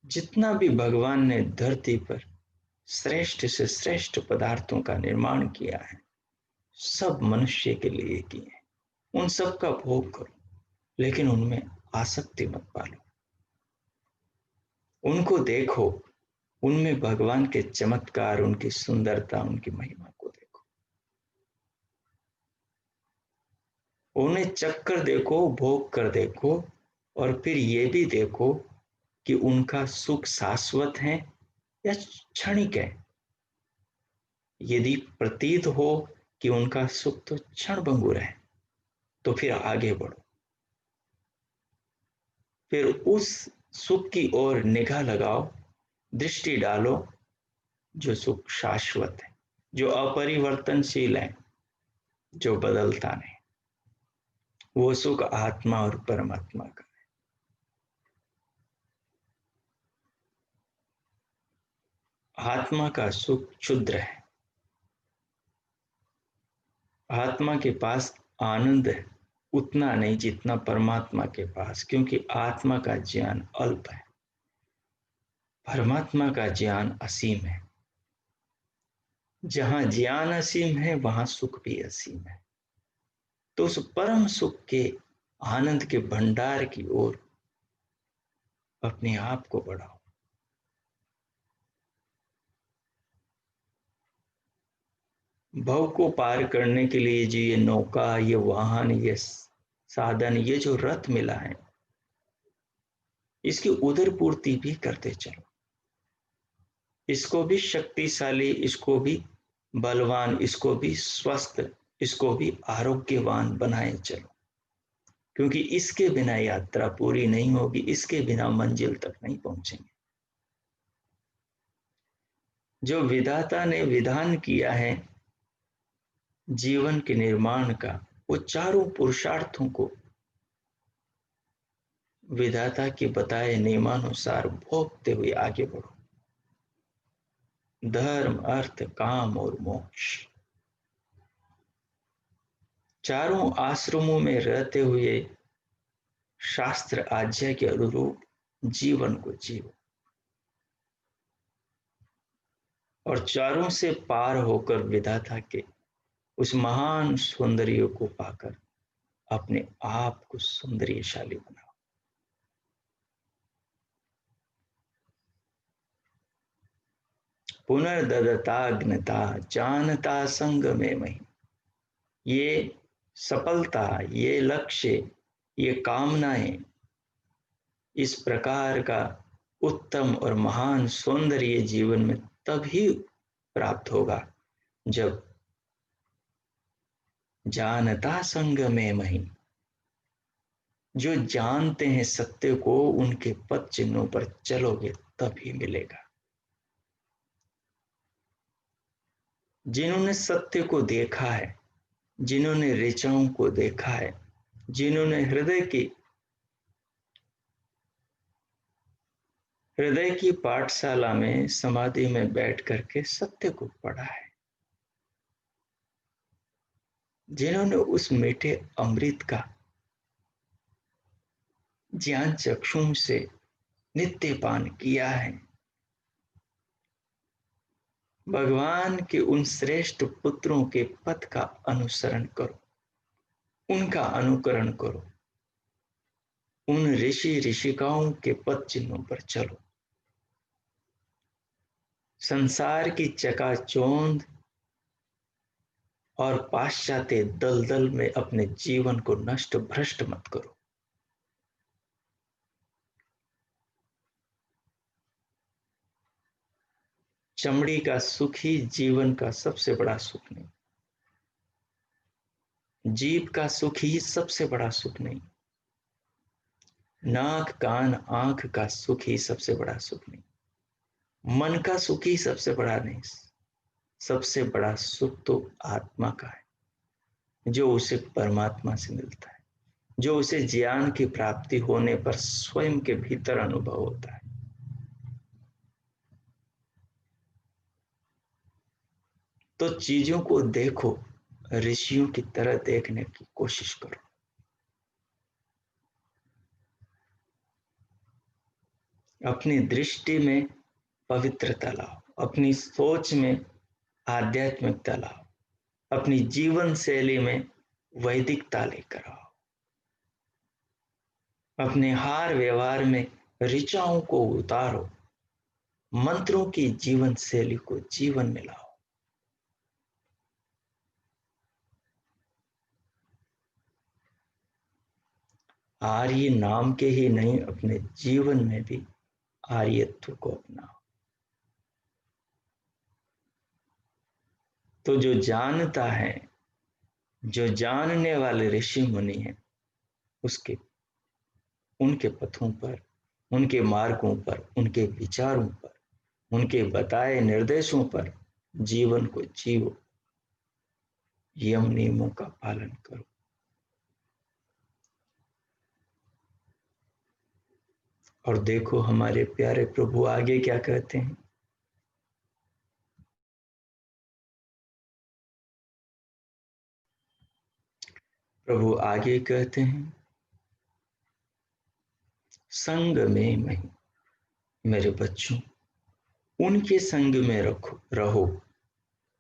जितना भी भगवान ने धरती पर श्रेष्ठ से श्रेष्ठ पदार्थों का निर्माण किया है, सब मनुष्य के लिए किए। उन सब का भोग करो, लेकिन उनमें आसक्ति मत पालो। उनको देखो, उनमें भगवान के चमत्कार, उनकी सुंदरता, उनकी महिमा को देखो। उन्हें चक्कर देखो, भोग कर देखो, और फिर ये भी देखो कि उनका सुख शाश्वत है या क्षणिक है। यदि प्रतीत हो कि उनका सुख तो क्षणभंगुर है, तो फिर आगे बढ़ो, फिर उस सुख की ओर निगाह लगाओ, दृष्टि डालो जो सुख शाश्वत है, जो अपरिवर्तनशील है, जो बदलता नहीं। वो सुख आत्मा और परमात्मा का। आत्मा का सुख क्षुद्र है। आत्मा के पास आनंद है उतना नहीं जितना परमात्मा के पास, क्योंकि आत्मा का ज्ञान अल्प है, परमात्मा का ज्ञान असीम है। जहां ज्ञान असीम है वहां सुख भी असीम है। तो उस परम सुख के आनंद के भंडार की ओर अपने आप को बढ़ाओ। भव को पार करने के लिए जो ये नौका, ये वाहन, ये साधन, ये जो रथ मिला है, इसकी उदर पूर्ति भी करते चलो। इसको भी शक्तिशाली, इसको भी बलवान, इसको भी स्वस्थ, इसको भी आरोग्यवान बनाए चलो, क्योंकि इसके बिना यात्रा पूरी नहीं होगी, इसके बिना मंजिल तक नहीं पहुंचेंगे। जो विधाता ने विधान किया है जीवन के निर्माण का, वो चारों पुरुषार्थों को विधाता के बताए नियमानुसार भोगते हुए आगे बढ़ो। धर्म, अर्थ, काम और मोक्ष, चारों आश्रमों में रहते हुए शास्त्र आज्ञा के अनुरूप जीवन को जियो, और चारों से पार होकर विधाता के उस महान सौंदर्य को पाकर अपने आप को सौंदर्यशाली बनाओ। पुनर्ददताग्नता जानता संग में मही। ये सफलता, ये लक्ष्य, ये कामनाएं, इस प्रकार का उत्तम और महान सौंदर्य जीवन में तभी प्राप्त होगा जब जानता संग में मही, जो जानते हैं सत्य को, उनके पद चिन्हों पर चलोगे तभी मिलेगा। जिन्होंने सत्य को देखा है, जिन्होंने ऋचाओं को देखा है, जिन्होंने हृदय की पाठशाला में समाधि में बैठ करके सत्य को पढ़ा है, जिन्होंने उस मीठे अमृत का ज्ञान चक्षुओं से नित्य पान किया है, भगवान के उन श्रेष्ठ पुत्रों के पथ का अनुसरण करो, उनका अनुकरण करो, उन ऋषि ऋषिकाओं के पद चिन्हों पर चलो। संसार की चकाचौंध और पाश्चात्य दलदल में अपने जीवन को नष्ट भ्रष्ट मत करो। चमड़ी का सुख ही जीवन का सबसे बड़ा सुख नहीं, जीभ का सुख ही सबसे बड़ा सुख नहीं, नाक कान आंख का सुख ही सबसे बड़ा सुख नहीं, मन का सुख ही सबसे बड़ा नहीं। सबसे बड़ा सुख तो आत्मा का है, जो उसे परमात्मा से मिलता है, जो उसे ज्ञान की प्राप्ति होने पर स्वयं के भीतर अनुभव होता है। तो चीजों को देखो, ऋषियों की तरह देखने की कोशिश करो। अपनी दृष्टि में पवित्रता लाओ, अपनी सोच में आध्यात्मिकता लाओ, अपनी जीवन शैली में वैदिकता लेकर आओ, अपने हार व्यवहार में ऋचाओं को उतारो, मंत्रों की जीवन शैली को जीवन में लाओ। आर्य नाम के ही नहीं, अपने जीवन में भी आर्यत्व को अपनाओ। तो जो जानता है, जो जानने वाले ऋषि मुनि हैं, उसके उनके पथों पर, उनके मार्गों पर, उनके विचारों पर, उनके बताए निर्देशों पर जीवन को जीवो, यम नियमों का पालन करो। और देखो हमारे प्यारे प्रभु आगे क्या कहते हैं। प्रभु आगे कहते हैं, संग में मैं, मेरे बच्चों, उनके संग में रहो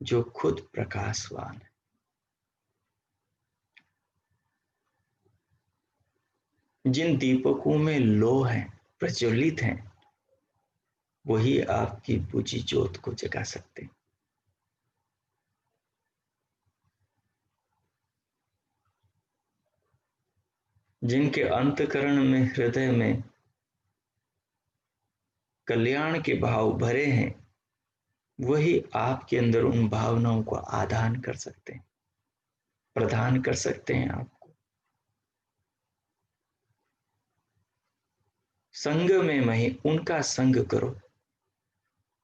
जो खुद प्रकाशवान है। जिन दीपकों में लौ है, प्रज्वलित हैं, वही आपकी बुझी ज्योत को जगा सकते हैं। जिनके अंतकरण में, हृदय में कल्याण के भाव भरे हैं, वही आपके अंदर उन भावनाओं को आदान कर सकते हैं, प्रदान कर सकते हैं आपको। संग में मैं, उनका संग करो,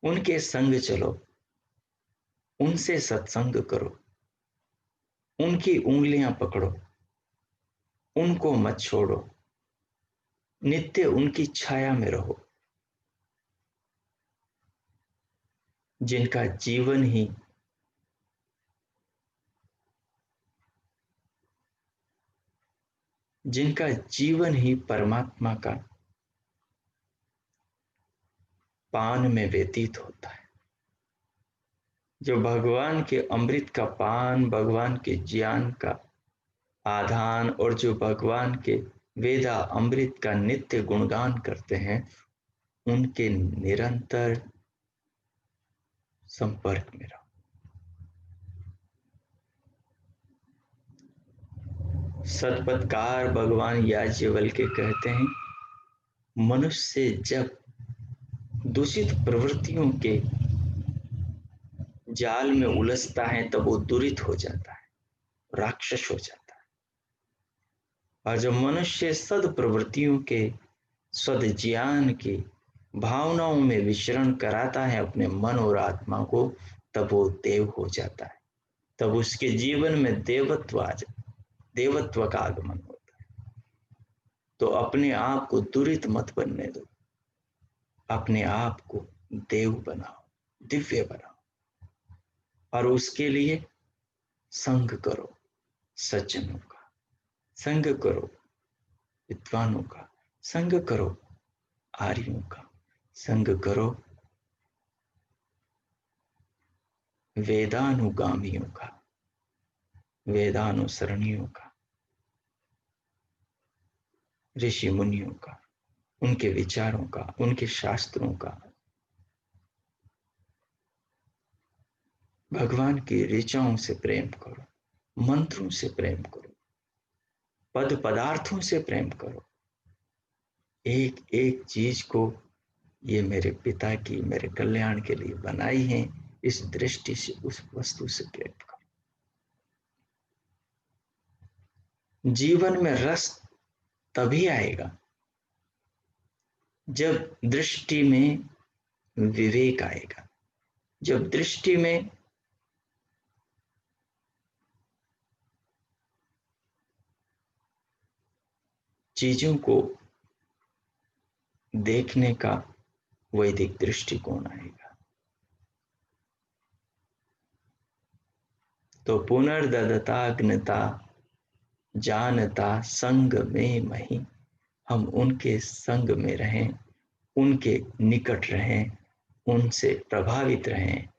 उनके संग चलो, उनसे सत्संग करो, उनकी उंगलियां पकड़ो, उनको मत छोड़ो, नित्य उनकी छाया में रहो। जिनका जीवन ही परमात्मा का पान में व्यतीत होता है, जो भगवान के अमृत का पान, भगवान के ज्ञान का आधान, और जो भगवान के वेदा अमृत का नित्य गुणगान करते हैं, उनके निरंतर संपर्क में रहो। सतपथकार भगवान याज्ञवल्क्य कहते हैं, मनुष्य जब दूषित प्रवृत्तियों के जाल में उलझता है तब वो दुरित हो जाता है, राक्षस हो जाता है। और जब मनुष्य सद प्रवृत्तियों के, सद ज्ञान की भावनाओं में विचरण कराता है अपने मन और आत्मा को, तब वो देव हो जाता है। तब उसके जीवन में देवत्व का आगमन होता है। तो अपने आप को दुरित मत बनने दो, अपने आप को देव बनाओ, दिव्य बनाओ। और उसके लिए संग करो सज्जनों का, संग करो विद्वानों का, संग करो आर्यों का, संग करो वेदानुगामियों का, वेदानुसरणियों का, ऋषि मुनियों का, उनके विचारों का, उनके शास्त्रों का, भगवान की ऋचाओं से प्रेम करो, मंत्रों से प्रेम करो, पद पदार्थों से प्रेम करो। एक एक चीज को ये मेरे पिता की, मेरे कल्याण के लिए बनाई है, इस दृष्टि से उस वस्तु से प्रेम करो। जीवन में रस तभी आएगा जब दृष्टि में विवेक आएगा, जब दृष्टि में चीजों को देखने का वैदिक दृष्टिकोण आएगा। तो पुनर्ददता अग्नता जानता संग में मही, हम उनके संग में रहें, उनके निकट रहें, उनसे प्रभावित रहें,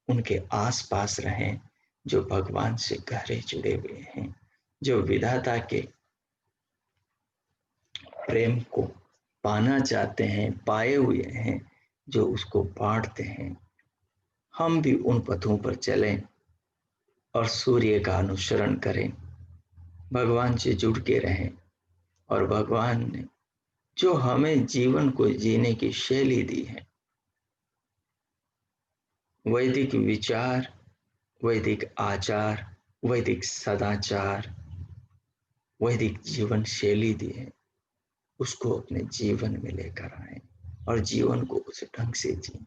उनके आसपास रहें, जो भगवान से गहरे जुड़े हुए हैं, जो विधाता के प्रेम को पाना चाहते हैं, पाए हुए हैं, जो उसको बांटते हैं। हम भी उन पथों पर चलें और सूर्य का अनुसरण करें, भगवान से जुड़ के रहें। और भगवान ने जो हमें जीवन को जीने की शैली दी है, वैदिक विचार वैदिक आचार, वैदिक सदाचार, वैदिक जीवन शैली दी है, उसको अपने जीवन में लेकर आए और जीवन को उस ढंग से जिए।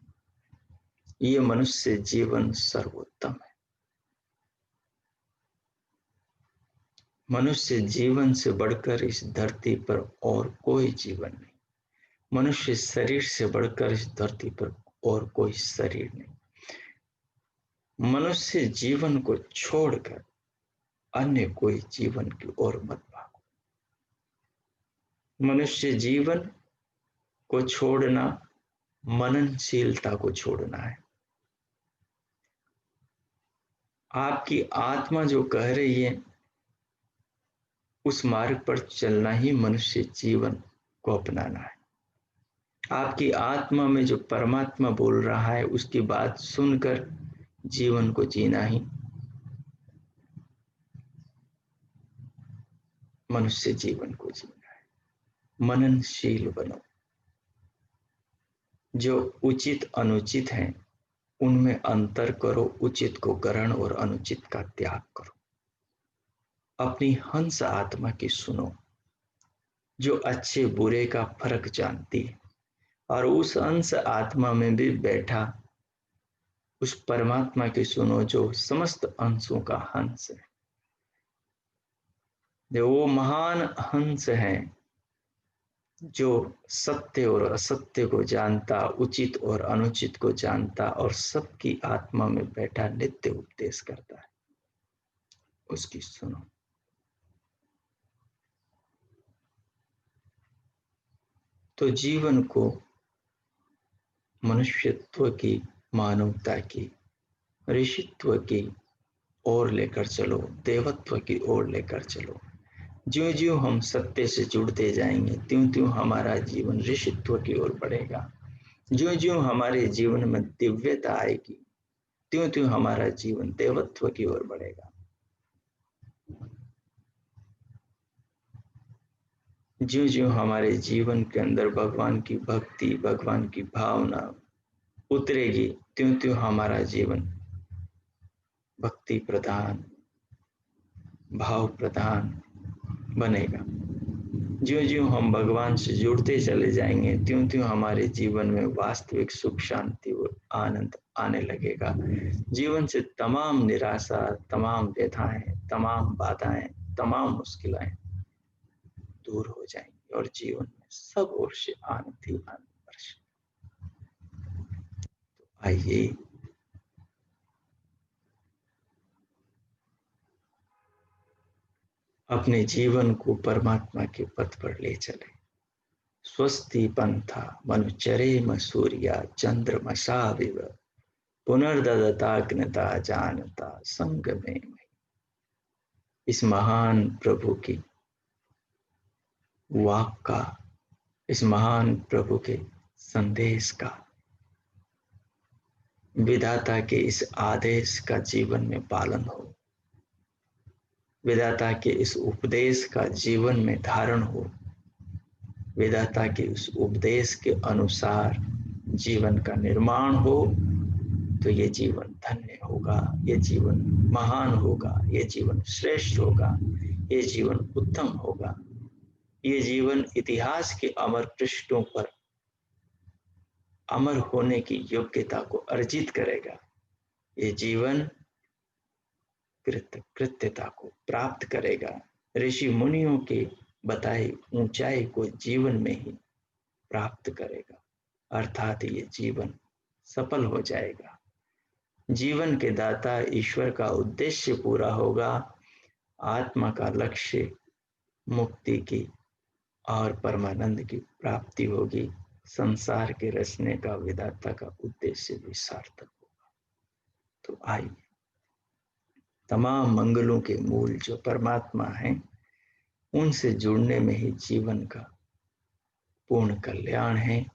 ये मनुष्य जीवन सर्वोत्तम है। मनुष्य जीवन से बढ़कर इस धरती पर और कोई जीवन नहीं। मनुष्य शरीर से बढ़कर इस धरती पर और कोई शरीर नहीं। मनुष्य जीवन को छोड़कर अन्य कोई जीवन की ओर मत भागो। मनुष्य जीवन को छोड़ना मननशीलता को छोड़ना है। आपकी आत्मा जो कह रही है उस मार्ग पर चलना ही मनुष्य जीवन को अपनाना है। आपकी आत्मा में जो परमात्मा बोल रहा है उसकी बात सुनकर जीवन को जीना ही मनुष्य जीवन को जीना है। मननशील बनो। जो उचित अनुचित है उनमें अंतर करो, उचित को ग्रहण और अनुचित का त्याग करो। अपनी हंस आत्मा की सुनो जो अच्छे बुरे का फर्क जानती है, और उस हंस आत्मा में भी बैठा उस परमात्मा की सुनो जो समस्त अंशों का हंस है। जो वो महान हंस है जो सत्य और असत्य को जानता, उचित और अनुचित को जानता और सबकी आत्मा में बैठा नित्य उपदेश करता है, उसकी सुनो। तो जीवन को मनुष्यत्व की, मानवता की, ऋषित्व की ओर लेकर चलो, देवत्व की ओर लेकर चलो। ज्यों ज्यों हम सत्य से जुड़ते जाएंगे त्यों त्यों हमारा जीवन ऋषित्व की ओर बढ़ेगा। ज्यों ज्यों हमारे जीवन में दिव्यता आएगी त्यों त्यों हमारा जीवन देवत्व की ओर बढ़ेगा। ज्यों ज्यों हमारे जीवन के अंदर भगवान की भक्ति, भगवान की भावना उतरेगी त्यों त्यों हमारा जीवन भक्ति प्रधान, भाव प्रधान बनेगा। ज्यों ज्यों हम भगवान से जुड़ते चले जाएंगे त्यों त्यों हमारे जीवन में वास्तविक सुख, शांति और आनंद आने लगेगा। जीवन से तमाम निराशा, तमाम व्यथाएं, तमाम बाधाएं, तमाम मुश्किलें दूर हो जाएंगी और जीवन में सब ओर से आनंद ही आनंद बरसे। तो आइए अपने जीवन को परमात्मा के पथ पर ले चले। स्वस्ति पंथा मनुचरेम सूर्या चंद्रमसाविव पुनर्ददताग्नता जानता संग में। इस महान प्रभु की वाक का, इस महान प्रभु के संदेश का, विधाता के इस आदेश का जीवन में पालन हो। विधाता के इस उपदेश का जीवन में धारण हो। विधाता के उस उपदेश के अनुसार जीवन का निर्माण हो तो ये जीवन धन्य होगा, ये जीवन महान होगा, ये जीवन श्रेष्ठ होगा, ये जीवन उत्तम होगा। ये जीवन इतिहास के अमर पृष्ठों पर अमर होने की योग्यता को अर्जित करेगा। ये जीवन कृत्यता को प्राप्त करेगा। ऋषि मुनियों के बताए ऊंचाई को जीवन में ही प्राप्त करेगा, अर्थात ये जीवन सफल हो जाएगा। जीवन के दाता ईश्वर का उद्देश्य पूरा होगा। आत्मा का लक्ष्य मुक्ति की और परमानंद की प्राप्ति होगी। संसार के रचने का विधाता का उद्देश्य भी सार्थक होगा। तो आइए तमाम मंगलों के मूल जो परमात्मा हैं उनसे जुड़ने में ही जीवन का पूर्ण कल्याण है।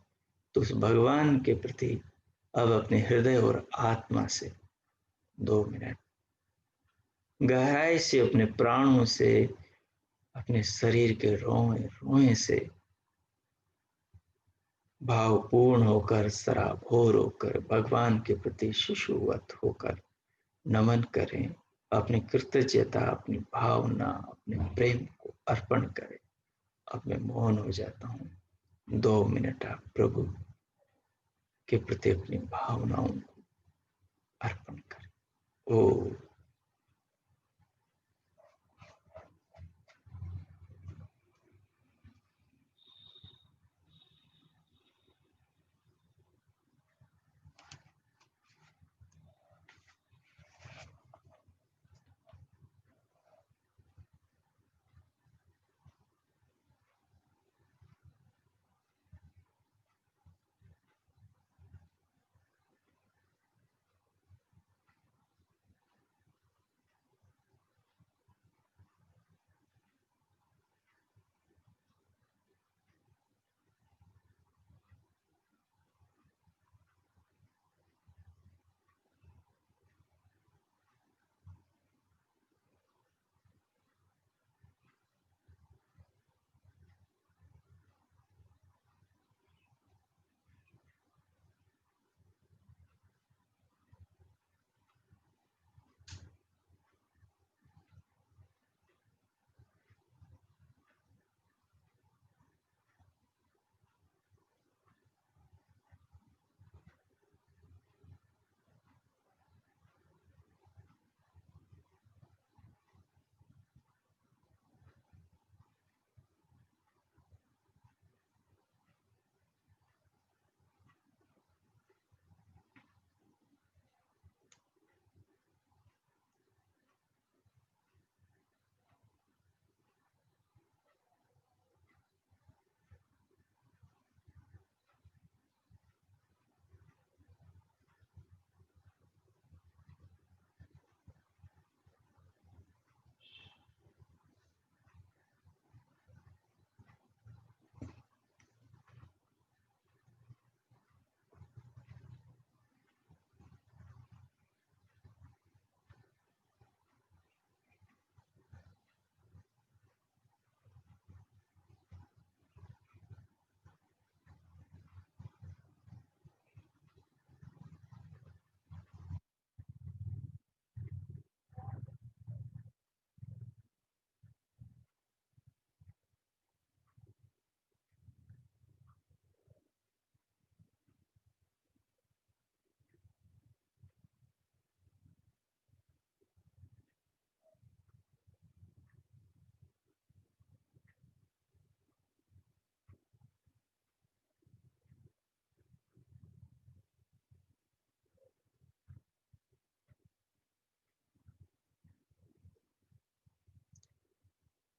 तो उस भगवान के प्रति अब अपने हृदय और आत्मा से 2 मिनट गहराई से, अपने प्राणों से, अपने शरीर के रोए रोए से भावपूर्ण होकर, सराबोर होकर, भगवान के प्रति शिशुवत होकर नमन करें, अपनी कृतज्ञता, अपनी भावना, अपने प्रेम को अर्पण करें। अब मैं मौन हो जाता हूँ। 2 मिनट आप प्रभु के प्रति अपनी भावनाओं को अर्पण करें। ओ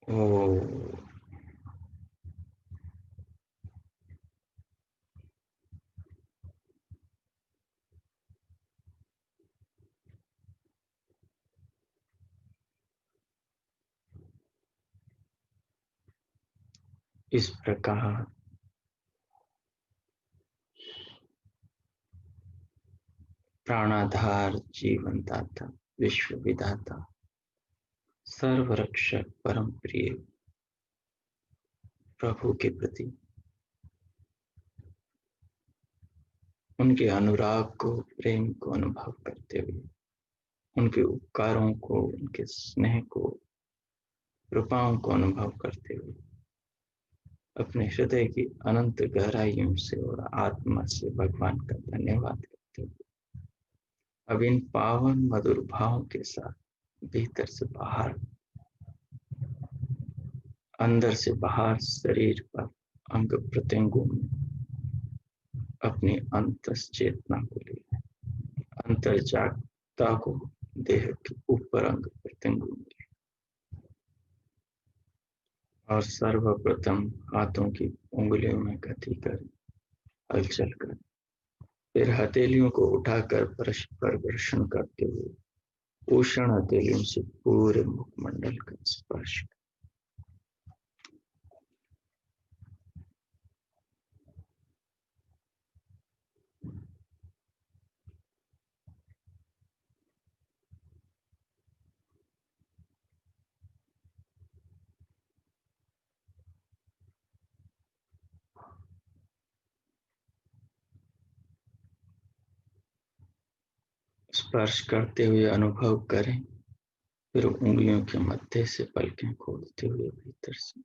ओ इस प्रकार प्राणाधार, जीवन दाता, विश्व विधाता, सर्वरक्षक, परम प्रिय प्रभु के प्रति उनके अनुराग को, प्रेम को अनुभव करते हुए, उनके उपकारों को, उनके स्नेह को, कृपाओं को अनुभव करते हुए, अपने हृदय की अनंत गहराइयों से और आत्मा से भगवान का धन्यवाद करते हुए, अब इन पावन मधुर भावों के साथ भीतर से बाहर, अंदर से बाहर शरीर पर, अंग प्रत्यंगों में अपनी अंतस चेतना को ले, अंतर जागता को देह के ऊपर अंग प्रत्यंगों में, और सर्वप्रथम हाथों की उंगलियों में गति कर, हलचल कर, फिर हथेलियों को उठाकर परस्पर घर्षण करते हुए उष्ण हथेलियों से पूरे मुखमंडल का स्पर्श। स्पर्श करते हुए अनुभव करें, फिर उंगलियों के मध्य से पलकें खोलते हुए भीतर से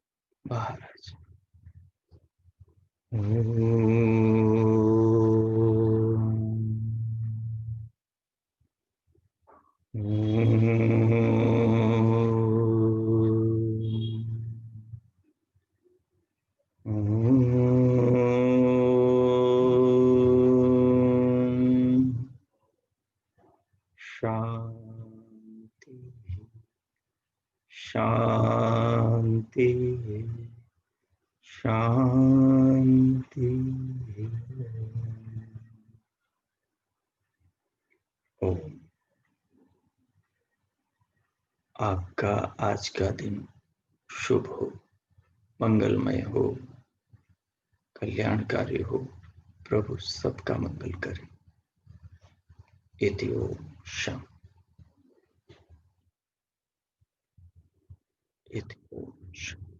बाहर आ जाए। शांति शांति शांति। ओम। आपका आज का दिन शुभ हो, मंगलमय हो, कल्याणकारी हो। प्रभु सबका मंगल करे। इति ओम शांति। इति ओम शांति।